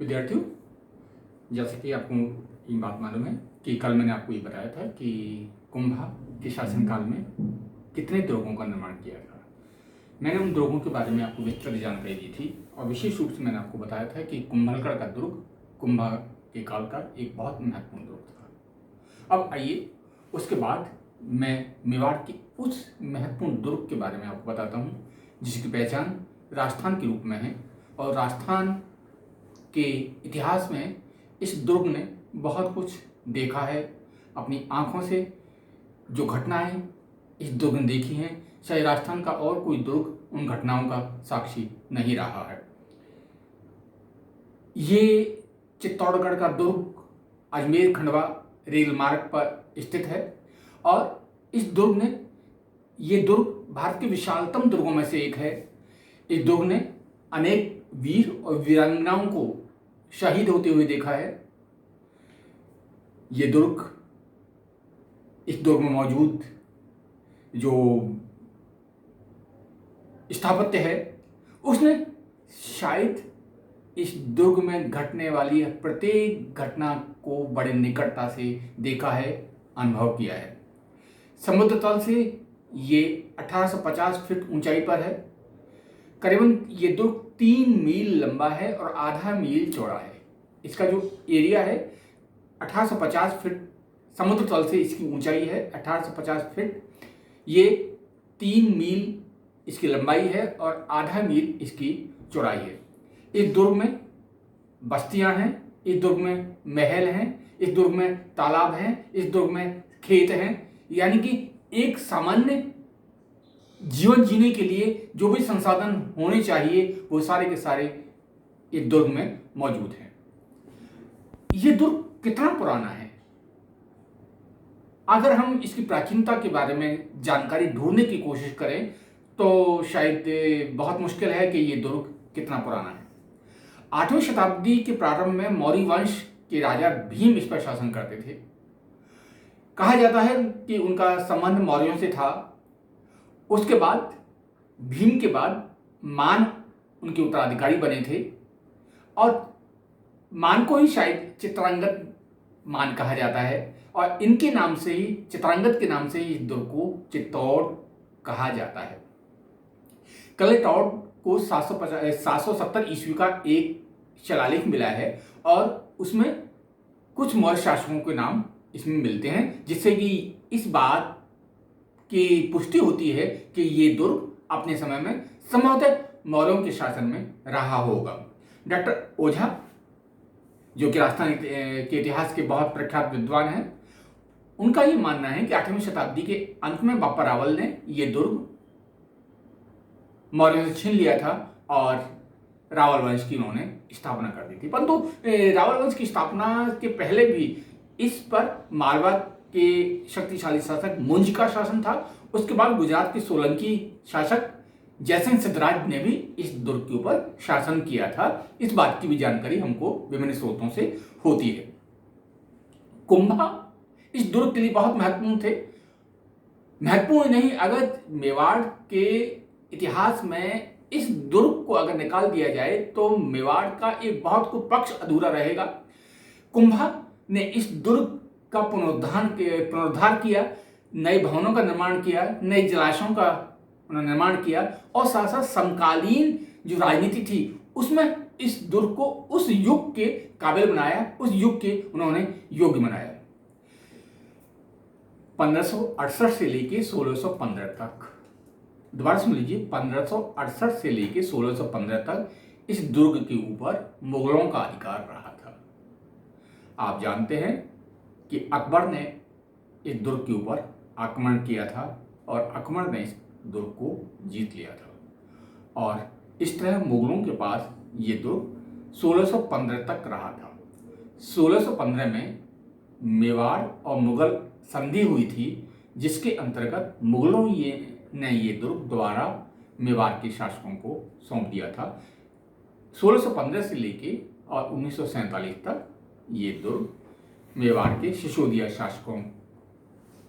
विद्यार्थियों, जैसे कि आपको ये बात मालूम है कि कल मैंने आपको ये बताया था कि कुंभा के शासनकाल में कितने दुर्गों का निर्माण किया था। मैंने उन दुर्गों के बारे में आपको विस्तृत जानकारी दी थी और विशेष रूप से मैंने आपको बताया था कि कुंभलगढ़ का दुर्ग कुंभा के काल का एक बहुत महत्वपूर्ण दुर्ग था। अब आइए उसके बाद मैं मेवाड़ के उस महत्वपूर्ण दुर्ग के बारे में आपको बताता हूँ जिसकी पहचान राजस्थान के रूप में है। और राजस्थान के इतिहास में इस दुर्ग ने बहुत कुछ देखा है अपनी आंखों से। जो घटनाएं इस दुर्ग ने देखी हैं, शायद राजस्थान का और कोई दुर्ग उन घटनाओं का साक्षी नहीं रहा है। ये चित्तौड़गढ़ का दुर्ग अजमेर खंडवा रेल मार्ग पर स्थित है और इस दुर्ग ने ये दुर्ग भारत के विशालतम दुर्गों में से एक है। इस दुर्ग ने अनेक वीर और वीरांगनाओं को शहीद होते हुए देखा है। ये दुर्ग, इस दुर्ग में मौजूद जो स्थापत्य है उसने शायद इस दुर्ग में घटने वाली प्रत्येक घटना को बड़े निकटता से देखा है, अनुभव किया है। समुद्र तल से ये 1850 फीट ऊंचाई पर है। करीबन ये दुर्ग 3 मील लंबा है और आधा मील चौड़ा है। इसका जो एरिया है 1850 फीट, समुद्र तल से इसकी ऊंचाई है 1850 फीट। ये 3 मील इसकी लंबाई है और आधा मील इसकी चौड़ाई है। इस दुर्ग में बस्तियां हैं, इस दुर्ग में महल हैं, इस दुर्ग में तालाब हैं, इस दुर्ग में खेत हैं। यानी कि एक सामान्य जीवन जीने के लिए जो भी संसाधन होने चाहिए वो सारे के सारे इस दुर्ग में मौजूद हैं। ये दुर्ग कितना पुराना है? अगर हम इसकी प्राचीनता के बारे में जानकारी ढूंढने की कोशिश करें तो शायद बहुत मुश्किल है कि ये दुर्ग कितना पुराना है। 8वीं शताब्दी के प्रारंभ में मौर्य वंश के राजा भीम इस पर शासन करते थे। कहा जाता है कि उनका संबंध मौर्यों से था। उसके बाद भीम के बाद मान उनके उत्तराधिकारी बने थे और मान को ही शायद चित्रांगद मान कहा जाता है और इनके नाम से ही, चित्रांगद के नाम से ही इस दुर्ग को चित्तौड़ कहा जाता है। कलेटौड़ को 770 ईस्वी का एक शिलालेख मिला है और उसमें कुछ मौर्य शासकों के नाम इसमें मिलते हैं, जिससे कि इस बात की पुष्टि होती है कि ये दुर्ग अपने समय में संभवतः मौर्यों के शासन में रहा होगा। डॉक्टर ओझा, जो कि राजस्थान के इतिहास के बहुत प्रख्यात विद्वान हैं, उनका ये मानना है कि 8वीं शताब्दी के अंत में बापा रावल ने ये दुर्ग मौर्यों से छीन लिया था और रावल वंश की उन्होंने स्थापना कर दी थी। परंतु रावल वंश की स्थापना के पहले भी इस पर मारवाड़ के शक्तिशाली शासक मुंज का शासन था। उसके बाद गुजरात के सोलंकी शासक जयसिंह सिद्धराज ने भी इस दुर्ग के ऊपर शासन किया था। इस बात की भी जानकारी हमको विभिन्न स्रोतों से होती है। कुंभा इस दुर्ग के लिए बहुत महत्वपूर्ण थे। महत्वपूर्ण नहीं, अगर मेवाड़ के इतिहास में इस दुर्ग को अगर निकाल दिया जाए तो मेवाड़ का एक बहुत कुछ पक्ष अधूरा रहेगा। कुंभा ने इस दुर्ग का पुनरुद्धार किया, नए भवनों का निर्माण किया, नए जलाशयों का निर्माण किया और साथ साथ समकालीन जो राजनीति थी उसमें इस दुर्ग को उस युग के काबिल बनाया, उस युग के उन्होंने योग्य बनाया। 1568 से लेके 1615 तक, दोबारा सुन लीजिए, 1568 से लेके 1615 तक इस दुर्ग के ऊपर मुगलों का अधिकार रहा था। आप जानते हैं कि अकबर ने इस दुर्ग के ऊपर आक्रमण किया था और अकबर ने इस दुर्ग को जीत लिया था और इस तरह मुगलों के पास ये दुर्ग 1615 तक रहा था। 1615 में मेवाड़ और मुगल संधि हुई थी, जिसके अंतर्गत मुगलों ने ये दुर्ग दोबारा मेवाड़ के शासकों को सौंप दिया था। 1615 से लेके और 1947 तक ये दुर्ग मेवाड़ के सिसोदिया शासकों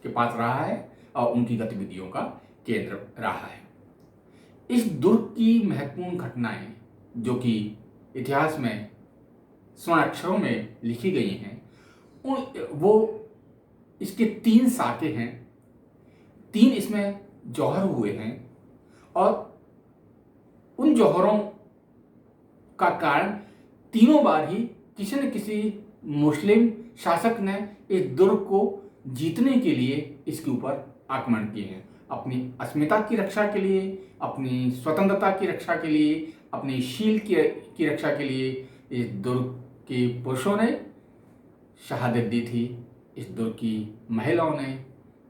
के पास रहा है और उनकी गतिविधियों का केंद्र रहा है। इस दुर्ग की महत्वपूर्ण घटनाएं जो कि इतिहास में स्वर्ण अक्षरों में लिखी गई हैं, वो इसके 3 साके हैं, 3 इसमें जौहर हुए हैं, और उन जौहरों का कारण तीनों बार ही किसी न किसी मुस्लिम शासक ने इस दुर्ग को जीतने के लिए इसके ऊपर आक्रमण किए हैं। अपनी अस्मिता की रक्षा के लिए, अपनी स्वतंत्रता की रक्षा के लिए, अपनी शील की रक्षा के लिए इस दुर्ग के पुरुषों ने शहादत दी थी। इस दुर्ग की महिलाओं ने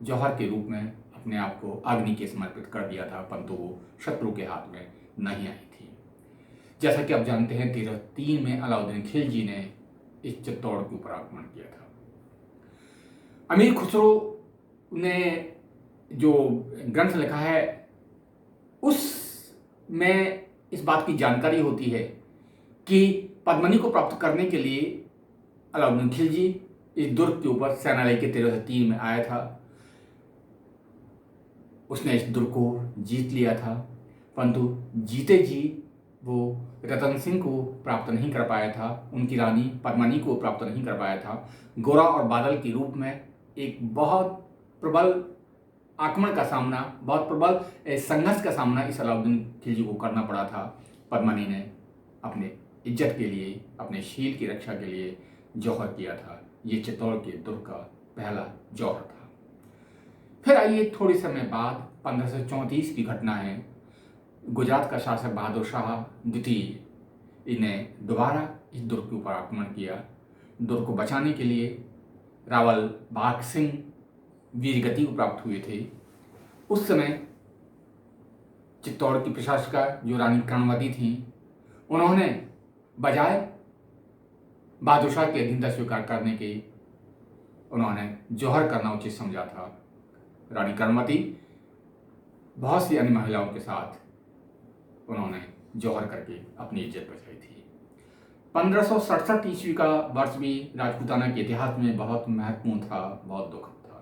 जौहर के रूप में अपने आप को अग्नि के समर्पित कर दिया था, परंतु वो शत्रु के हाथ में नहीं आई थी। जैसा कि आप जानते हैं, 1303 में अलाउद्दीन खिलजी ने इस चित्तौड़ के ऊपर आक्रमण किया था। अमीर खुसरो ने जो ग्रंथ लिखा है उसमें इस बात की जानकारी होती है कि पद्मनी को प्राप्त करने के लिए अलाउद्दीन खिलजी इस दुर्ग के ऊपर सेना लेके 1303 में आया था। उसने इस दुर्ग को जीत लिया था, परंतु जीते जी वो रतन सिंह को प्राप्त नहीं कर पाया था, उनकी रानी पद्मनी को प्राप्त नहीं कर पाया था। गोरा और बादल के रूप में एक बहुत प्रबल आक्रमण का सामना, बहुत प्रबल संघर्ष का सामना इस अलाउद्दीन खिलजी को करना पड़ा था। पद्मनी ने अपने इज्जत के लिए, अपने शील की रक्षा के लिए जौहर किया था। ये चित्तौड़ के दुर्ग का पहला जौहर था। फिर आइए थोड़े समय बाद 1534 की घटना है। गुजरात का शासक बहादुर शाह द्वितीय इन्हें दोबारा इस दुर्ग के ऊपर आक्रमण किया। दुर्ग को बचाने के लिए रावल बाघ सिंह वीरगति को प्राप्त हुए थे। उस समय चित्तौड़ की प्रशासिका जो रानी कर्णवती थी, उन्होंने बजाय बहादुर शाह की अधीनता स्वीकार करने के उन्होंने जौहर करना उचित समझा था। रानी कर्णवती बहुत सी अन्य महिलाओं के साथ उन्होंने जौहर करके अपनी इज्जत बचाई थी। 1567 ईस्वी का वर्ष भी राजपूताना के इतिहास में बहुत महत्वपूर्ण था, बहुत दुखद था।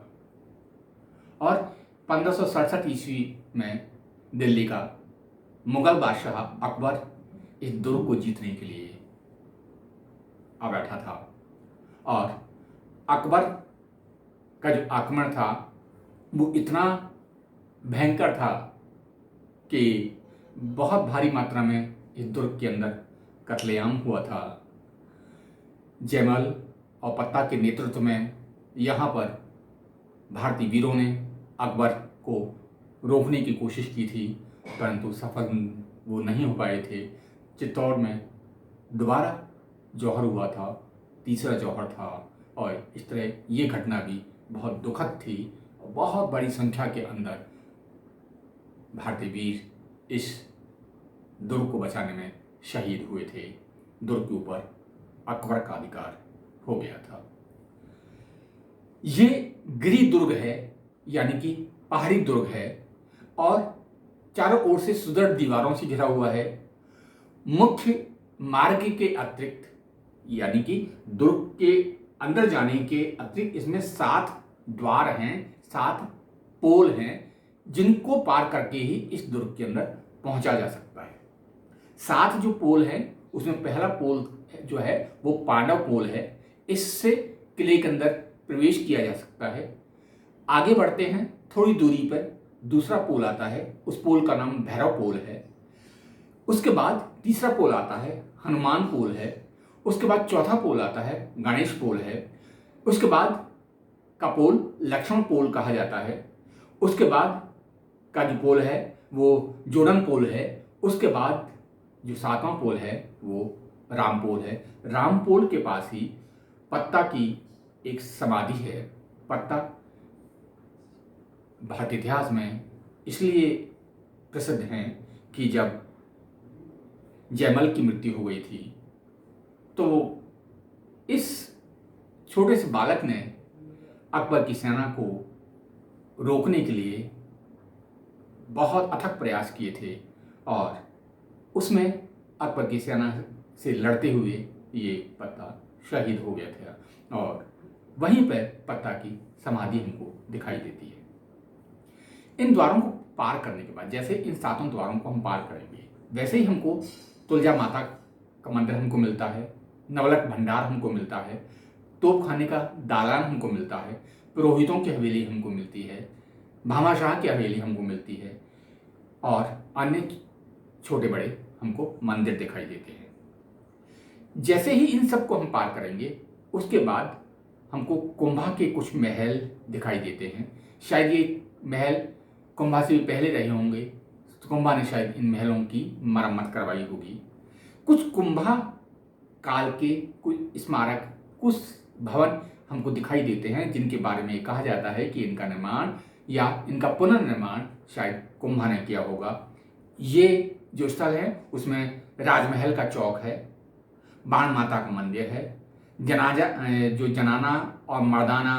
और 1567 ईस्वी में दिल्ली का मुगल बादशाह अकबर इस दुर्ग को जीतने के लिए आ बैठा था, और अकबर का जो आक्रमण था वो इतना भयंकर था कि बहुत भारी मात्रा में इस दुर्ग के अंदर कत्लेआम हुआ था। जयमल और पत्ता के नेतृत्व में यहाँ पर भारतीय वीरों ने अकबर को रोकने की कोशिश की थी, परंतु सफल वो नहीं हो पाए थे। चित्तौड़ में दोबारा जौहर हुआ था, तीसरा जौहर था, और इस तरह ये घटना भी बहुत दुखद थी। बहुत बड़ी संख्या के अंदर भारतीय वीर इस दुर्ग को बचाने में शहीद हुए थे। दुर्ग के ऊपर अकबर का अधिकार हो गया था। ये गिरी दुर्ग है, यानी कि पहाड़ी दुर्ग है, और चारों ओर से सुदृढ़ दीवारों से घिरा हुआ है। मुख्य मार्ग के अतिरिक्त, यानी कि दुर्ग के अंदर जाने के अतिरिक्त इसमें 7 द्वार हैं, 7 पोल हैं, जिनको पार करके ही इस दुर्ग के अंदर पहुंचा जा सकता है। 7 जो पोल हैं उसमें पहला पोल जो है वो पांडव पोल है। इससे किले के अंदर प्रवेश किया जा सकता है। आगे बढ़ते हैं, थोड़ी दूरी पर दूसरा पोल आता है, उस पोल का नाम भैरव पोल है। उसके बाद तीसरा पोल आता है, हनुमान पोल है। उसके बाद चौथा पोल आता है, गणेश पोल है। उसके बाद का पोल लक्ष्मण पोल कहा जाता है। उसके बाद का जो पोल है वो जोड़न पोल है। उसके बाद जो 7वां पोल है वो राम पोल है। राम पोल के पास ही पत्ता की एक समाधि है। पत्ता भारतीय इतिहास में इसलिए प्रसिद्ध हैं कि जब जयमल की मृत्यु हो गई थी तो इस छोटे से बालक ने अकबर की सेना को रोकने के लिए बहुत अथक प्रयास किए थे, और उसमें अकबर की सेना से लड़ते हुए ये पत्ता शहीद हो गया था, और वहीं पर पत्ता की समाधि हमको दिखाई देती है। इन द्वारों को पार करने के बाद, जैसे इन 7 द्वारों को हम पार करेंगे, वैसे ही हमको तुलजा माता का मंदिर हमको मिलता है। नवलख भंडार हमको मिलता है, तोप खाने का दालान हमको मिलता है, पुरोहितों की हवेली हमको मिलती है, भामाशाह की हवेली हमको मिलती है और अन्य छोटे बड़े हमको मंदिर दिखाई देते हैं। जैसे ही इन सब को हम पार करेंगे उसके बाद हमको कुंभा के कुछ महल दिखाई देते हैं। शायद ये महल कुंभा से भी पहले रहे होंगे, तो कुंभा ने शायद इन महलों की मरम्मत करवाई होगी। कुछ कुंभा काल के कुछ स्मारक, कुछ भवन हमको दिखाई देते हैं जिनके बारे में कहा जाता है कि इनका निर्माण या इनका पुनर्निर्माण शायद कुंभा ने किया होगा। ये जो स्थल है उसमें राजमहल का चौक है, बाण माता का मंदिर है, जो जनाना और मर्दाना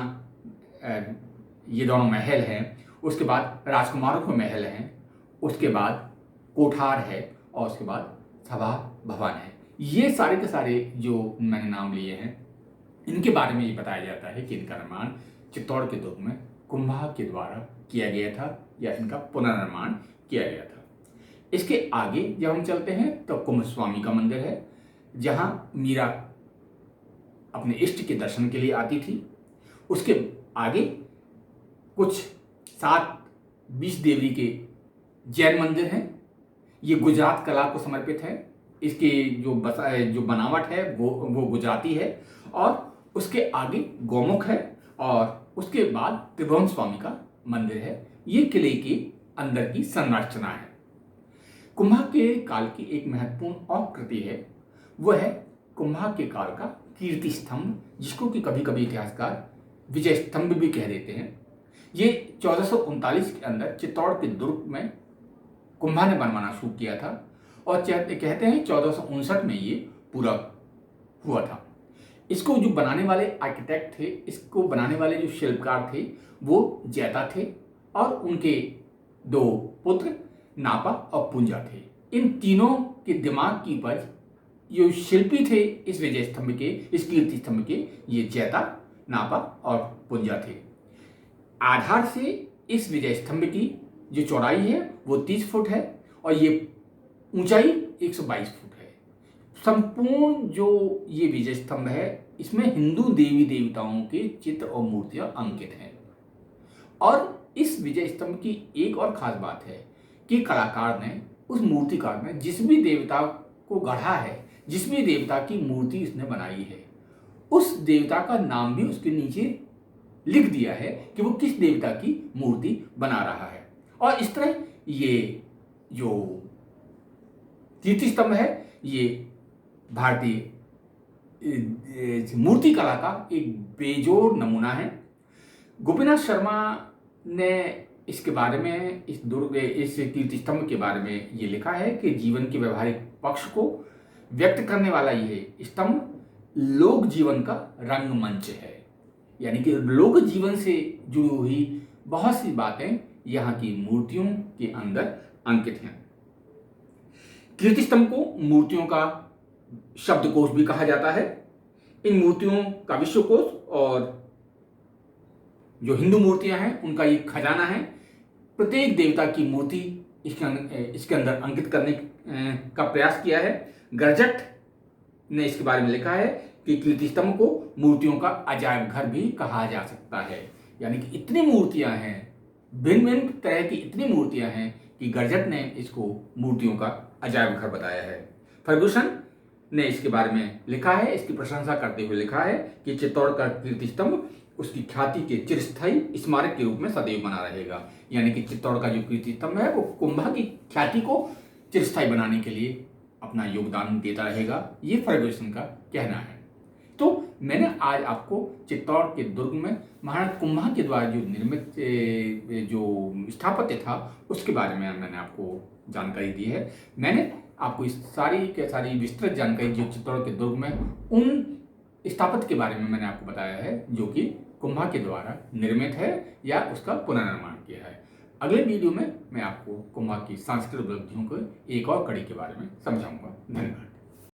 ये दोनों महल हैं, उसके बाद राजकुमारों के महल हैं, उसके बाद कोठार है और उसके बाद सभा भवन है। ये सारे के सारे जो मैंने नाम लिए हैं इनके बारे में ये बताया जाता है कि इनका निर्माण चित्तौड़ के दुर्ग में कुंभा के द्वारा किया गया था या इनका पुनर्निर्माण किया गया था। इसके आगे जब हम चलते हैं तो कुंभ स्वामी का मंदिर है, जहां मीरा अपने इष्ट के दर्शन के लिए आती थी। उसके आगे कुछ 7 20 देवरी के जैन मंदिर हैं। ये गुजरात कला को समर्पित है। इसकी जो बनावट है वो गुजराती है। और उसके आगे गौमुख है और उसके बाद त्रिभुवन स्वामी का मंदिर है। ये किले के अंदर की संरचना है। कुंभा के काल की एक महत्वपूर्ण और कृति है, वह है कुंभा के काल का कीर्ति स्तंभ, जिसको कि कभी कभी इतिहासकार विजय स्तंभ भी कह देते हैं। ये 1439 के अंदर चित्तौड़ के दुर्ग में कुंभा ने बनवाना शुरू किया था और कहते हैं 1459 में ये पूरा हुआ था। इसको जो बनाने वाले आर्किटेक्ट थे, इसको बनाने वाले जो शिल्पकार थे वो जैता थे और उनके 2 पुत्र नापा और पुंजा थे। इन तीनों के दिमाग की उपज जो शिल्पी थे इस विजय स्तंभ के, इस कीर्ति स्तंभ के, ये जैता, नापा और पुंजा थे। आधार से इस विजय स्तंभ की जो चौड़ाई है वो 30 फुट है और ये ऊंचाई 122 फुट है। संपूर्ण जो ये विजय स्तंभ है इसमें हिंदू देवी देवताओं के चित्र और मूर्तियां अंकित हैं। और इस विजय स्तंभ की एक और खास बात है कि कलाकार ने, उस मूर्तिकार ने जिस भी देवता को गढ़ा है, जिस भी देवता की मूर्ति इसने बनाई है, उस देवता का नाम भी उसके नीचे लिख दिया है कि वो किस देवता की मूर्ति बना रहा है। और इस तरह ये जो कीर्ति स्तंभ है ये भारतीय मूर्ति कला का एक बेजोड़ नमूना है। गोपीनाथ शर्मा ने इसके बारे में, इस कीर्ति स्तंभ के बारे में ये लिखा है कि जीवन के व्यवहारिक पक्ष को व्यक्त करने वाला यह स्तंभ लोक जीवन का रंगमंच है। यानी कि लोक जीवन से जुड़ी हुई बहुत सी बातें यहाँ की मूर्तियों के अंदर अंकित हैं। कीर्ति स्तंभ को मूर्तियों का शब्दकोश भी कहा जाता है। इन मूर्तियों का विश्वकोश और जो हिंदू मूर्तियां हैं उनका एक खजाना है। प्रत्येक देवता की मूर्ति इसके अंदर अंकित करने का प्रयास किया है। गर्जट ने इसके बारे में लिखा है कि कीर्ति स्तंभ को मूर्तियों का अजायब घर भी कहा जा सकता है। यानी कि इतनी मूर्तियां हैं, भिन्न भिन्न तरह की इतनी मूर्तियां हैं कि गर्जट ने इसको मूर्तियों का अजायब घर बताया है। फर्गुसन ने इसके बारे में लिखा है, इसकी प्रशंसा करते हुए लिखा है कि चित्तौड़ का कीर्ति स्तंभ उसकी ख्याति के चिरस्थायी स्मारक के रूप में सदैव बना रहेगा। यानी कि चित्तौड़ का जो कीर्ति स्तंभ है वो कुंभा की ख्याति को चिरस्थायी बनाने के लिए अपना योगदान देता रहेगा, ये फर्गुसन का कहना है। तो मैंने आज आपको चित्तौड़ के दुर्ग में महाराणा कुंभा के द्वारा जो निर्मित जो स्थापत्य था उसके बारे में मैंने आपको जानकारी दी है। मैंने आपको इस सारी के सारी विस्तृत जानकारी जो चित्तौड़ के दुर्ग में उन स्थापत्य के बारे में मैंने आपको बताया है जो कि कुंभा के द्वारा निर्मित है या उसका पुनर्निर्माण किया है। अगले वीडियो में मैं आपको कुंभा की सांस्कृतिक उपलब्धियों को एक और कड़ी के बारे में समझाऊंगा। धन्यवाद।